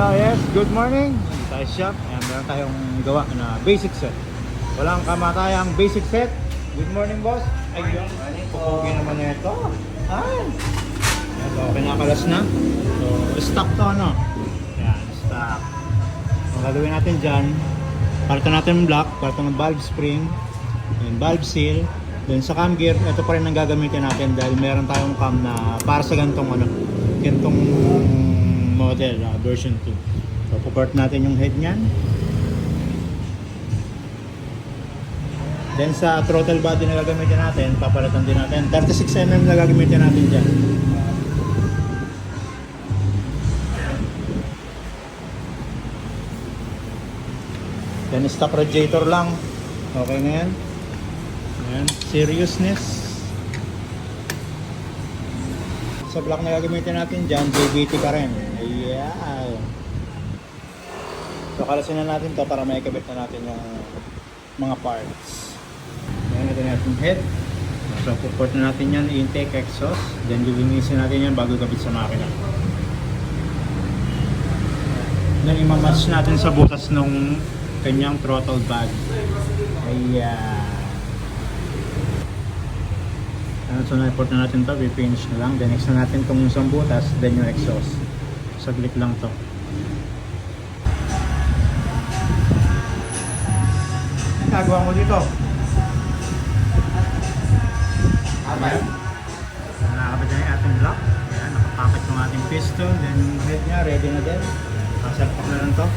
Hello, yes, good morning. Dito tayo sa shop. Ayan, meron tayong gawa na basic set. Walang kamatayang basic set. Good morning, boss. Ayun, pupugi naman na ito. Ay! Ayan, so, kinakalas na. So, stock to, ano? Ayan, stock. Ang gagawin natin dyan, palitan natin yung block, palitan ng valve spring, yung valve seal. Then sa cam gear, ito pa rin ang gagamitin natin dahil meron tayong cam na para sa gantong model, version 2. So, puport natin yung head niyan. Then sa throttle body na gagamitin natin, papalitan din natin. 36mm na gagamitin natin dyan. Then stock radiator lang. Okay na yan. Ayan. Seriousness. Sa block na gagamitin natin dyan, JBT ka rin. Ayan. So kalasin na natin to para may ikabit na natin yung mga parts. Ayan natin natin head. So puport na natin yan, intake, exhaust. Then lilinisin natin yan bago ikabit sa makina. Then imamatch natin sa butas nung kanyang throttle bag. Ayan. So na-import na natin to, i-finish na lang. Then next na natin itong isang butas, then yung exhaust. Saglit lang to. Nagawa mo dito. Ayan. Nakakabit na yung ating block. Ayan, nakapakit yung ating piston. Then yung head niya, ready na din. Kasalpak na lang to.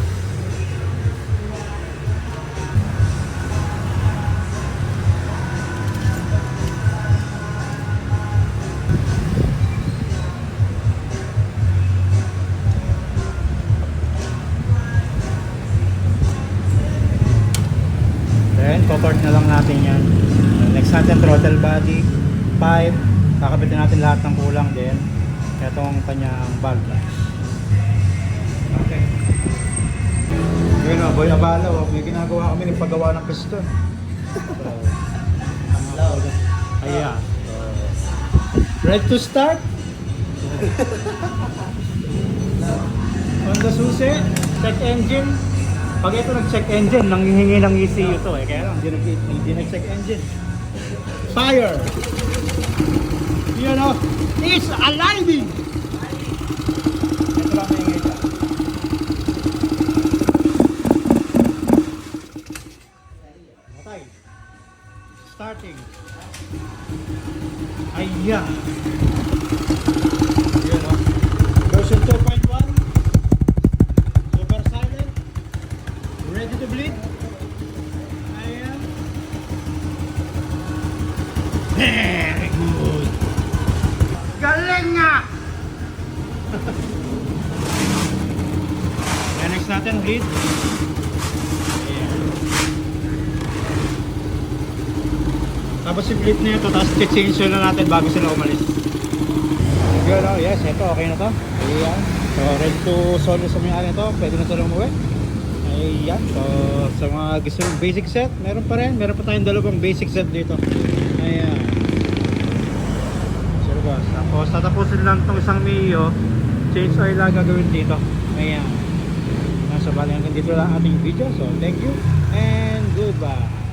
Then, poport na lang natin yan. Next natin, throttle body, pipe. Kakabitin natin lahat ng kulang din. Itong kanyang valve. Okay. Yun o, boy abala o. May ginagawa kami ng paggawa ng piston. Ayan. Ready to start? On the susi, check engine. Pag ito nag-check engine, nanghihingi ng ECU to eh. Kaya lang, hindi nag-check engine. Fire! You know, it's aligning! Ito lang mahingi siya. Okay. Starting. Ayan. You know, version 2.1. Super silent. Ready to bleed? Ayan. Very good. Galing nga! Ayan, next natin, bleed. Ayan. Tapos si bleed na ito, tapos change na natin bago sila umalis. Yun, oh, yes, ito, okay na to. Ayan. So, ready to solve sa mga ito, pwede na sila umuwi. Ayan, so sa mga gusto ng basic set, meron pa tayong dalawang basic set dito. Ayan. So boss, tapos tatapusin lang itong isang Mio, change oil lang gagawin dito. Ayan. So bali hanggang dito lang ating video, so thank you and goodbye.